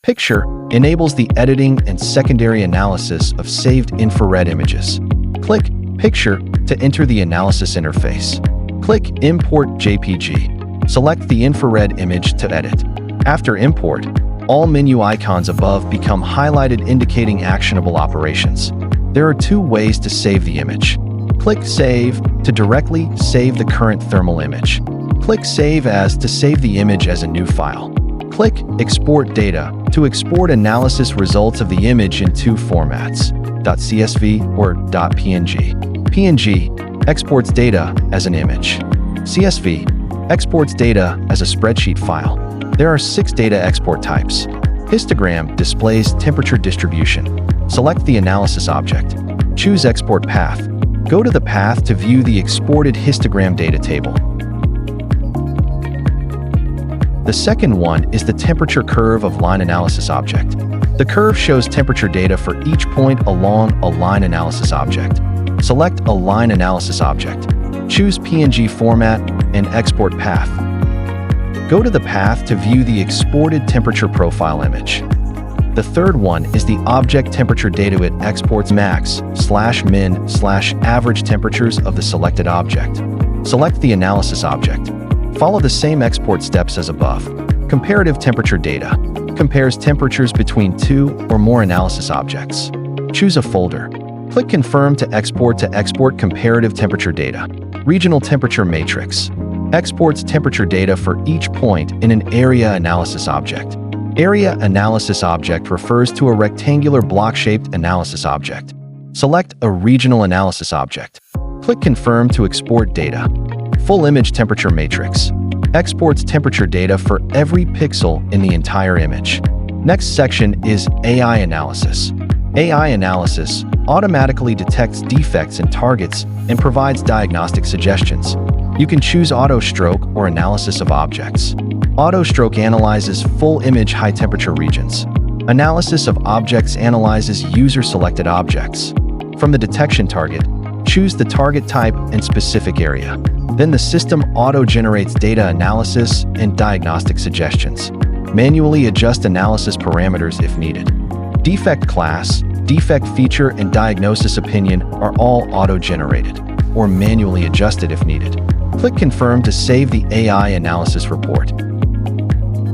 Picture enables the editing and secondary analysis of saved infrared images. Click Picture to enter the analysis interface. Click Import JPG. Select the infrared image to edit. After import, all menu icons above become highlighted indicating actionable operations. There are two ways to save the image. Click Save to directly save the current thermal image. Click Save As to save the image as a new file. Click Export Data to export analysis results of the image in two formats, .csv or .png. PNG exports data as an image. CSV exports data as a spreadsheet file. There are 6 data export types. Histogram displays temperature distribution. Select the analysis object. Choose Export Path. Go to the path to view the exported histogram data table. The second one is the temperature curve of line analysis object. The curve shows temperature data for each point along a line analysis object. Select a line analysis object. Choose PNG format and export path. Go to the path to view the exported temperature profile image. The third one is the object temperature data. It exports max/min/average temperatures of the selected object. Select the analysis object. Follow the same export steps as above. Comparative temperature data compares temperatures between 2 or more analysis objects. Choose a folder. Click Confirm to export comparative temperature data. Regional temperature matrix exports temperature data for each point in an area analysis object. Area analysis object refers to a rectangular block-shaped analysis object. Select a regional analysis object. Click Confirm to export data. Full image temperature matrix exports temperature data for every pixel in the entire image. Next section is AI analysis. AI analysis automatically detects defects in targets and provides diagnostic suggestions. You can choose auto stroke or analysis of objects. Auto stroke analyzes full image high temperature regions. Analysis of objects analyzes user-selected objects. From the detection target, choose the target type and specific area. Then the system auto-generates data analysis and diagnostic suggestions. Manually adjust analysis parameters if needed. Defect class, defect feature, and diagnosis opinion are all auto-generated or manually adjusted if needed. Click Confirm to save the AI analysis report.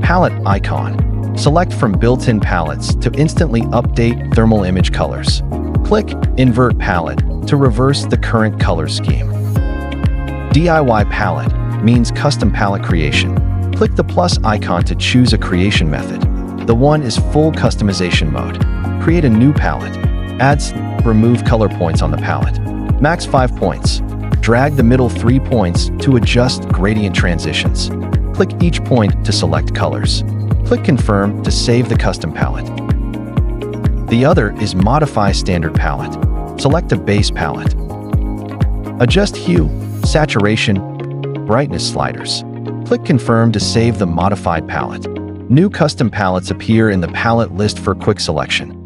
Palette icon. Select from built-in palettes to instantly update thermal image colors. Click Invert Palette to reverse the current color scheme. DIY palette means custom palette creation. Click the plus icon to choose a creation method. The one is full customization mode. Create a new palette. Remove color points on the palette. Max 5 points. Drag the middle 3 points to adjust gradient transitions. Click each point to select colors. Click Confirm to save the custom palette. The other is Modify Standard Palette. Select a base palette. Adjust hue, saturation, brightness sliders. Click Confirm to save the modified palette. New custom palettes appear in the palette list for quick selection.